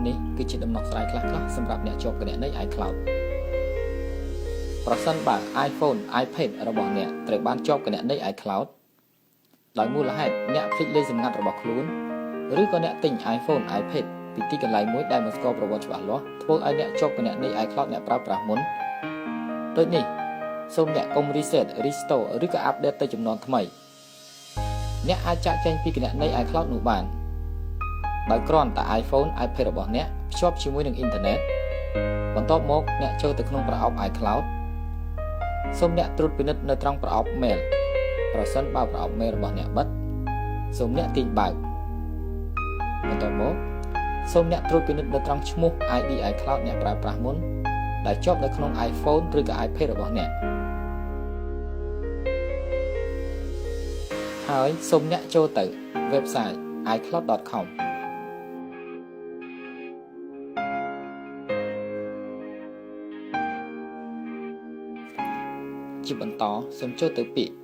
នេះគឺជាដំណោះស្រាយខ្លះៗសម្រាប់អ្នកជាប់គណនី iCloud ប្រសិនបើ iPhone iPad របស់អ្នកត្រូវបានជាប់គណនី iCloud ដោយមូលហេតុអ្នកភ្លេចលេខសម្ងាត់របស់ខ្លួនឬក៏អ្នកទិញ iPhone iPad ពីទីកន្លែងមួយដែលមិនស្គាល់ប្រវត្តិច្បាស់លាស់ធ្វើឲ្យអ្នកជាប់គណនី iCloud អ្នកប្រើប្រាស់មុនដូចនេះសូមអ្នកកុំ reset restore ឬក៏ update ទៅចំនួនថ្មីអ្នកអាចចាក់ចែងពីគណនី iCloud នោះបានដោយគ្រាន់តែ iPhone iPad របស់អ្នកភ្ជាប់ជាមួយនឹងអ៊ីនធឺណិតបន្ទាប់មកអ្នកចូលទៅក្នុងប្រអប់ iCloud សូមអ្នកត្រួតពិនិត្យនៅត្រង់ប្រអប់ mail ប្រសិនបើប្រអប់ mail របស់អ្នកបិទសូមអ្នកទាញបើកបន្ទាប់មកសូមអ្នកត្រួតពិនិត្យនៅត្រង់ឈ្មោះ ID iCloud អ្នកប្រើប្រាស់មុនដែលជាប់នៅក្នុង iPhone ឬក៏ iPad របស់អ្នកហើយសូមអ្នកចូលទៅ website icloud.com ជាបន្តសូមចូលទៅពាក្យ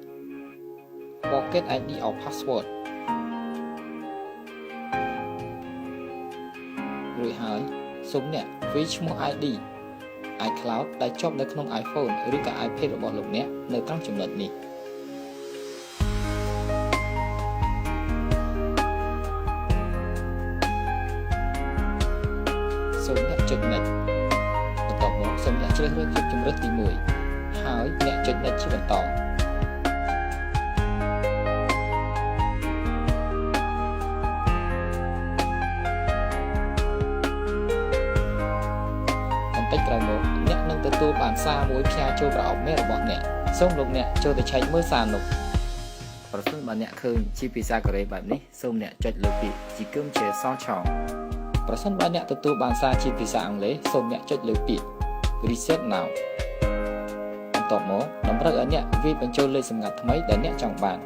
Forget ID or Password រួចហើយសូមអ្នកវាយឈ្មោះ ID iCloud ដែលជាប់នៅក្នុង iPhone ឬក៏ iPad របស់លោកអ្នកនៅត្រង់ចំណុចនេះសូមអ្នកចុច Next បន្ទាប់មកសូមអ្នកជ្រើសរើសជម្រើសទី1ហើយអ្នកចុច Next ជាបន្តបន្តិចក្រោយមកអ្នកនឹងទទួលបានសារមួយផ្ញើចូលប្រអប់ mail របស់អ្នកសូមលោកអ្នកចូលទៅឆែកមើលសារនោះប្រសិនបើអ្នកឃើញជាភាសាកូរ៉េបែបនេះសូមអ្នកចុចលើពាក្យជីគឹមជាសឆោប្រសិនបើអ្នកទទួលបានសារជាភាសាអង់គ្លេសសូមអ្នកចុចលើពាក្យ reset now បន្ទាប់មកតម្រូវឲ្យអ្នកវាយបញ្ចូលលេខសម្ងាត់ថ្មីដែលអ្នកចង់បាន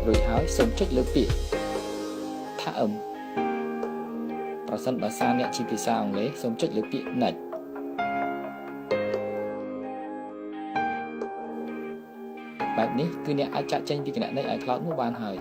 រួចហើយសូមចុចលើពាក្យថាប្រសិនបើសារអ្នកជាភាសាអង់គ្លេសសូមចុចលើពាក្យ Next បែបនេះគឺអ្នកអាចចាក់ចេញពីគណនី iCloud នោះបានហើយ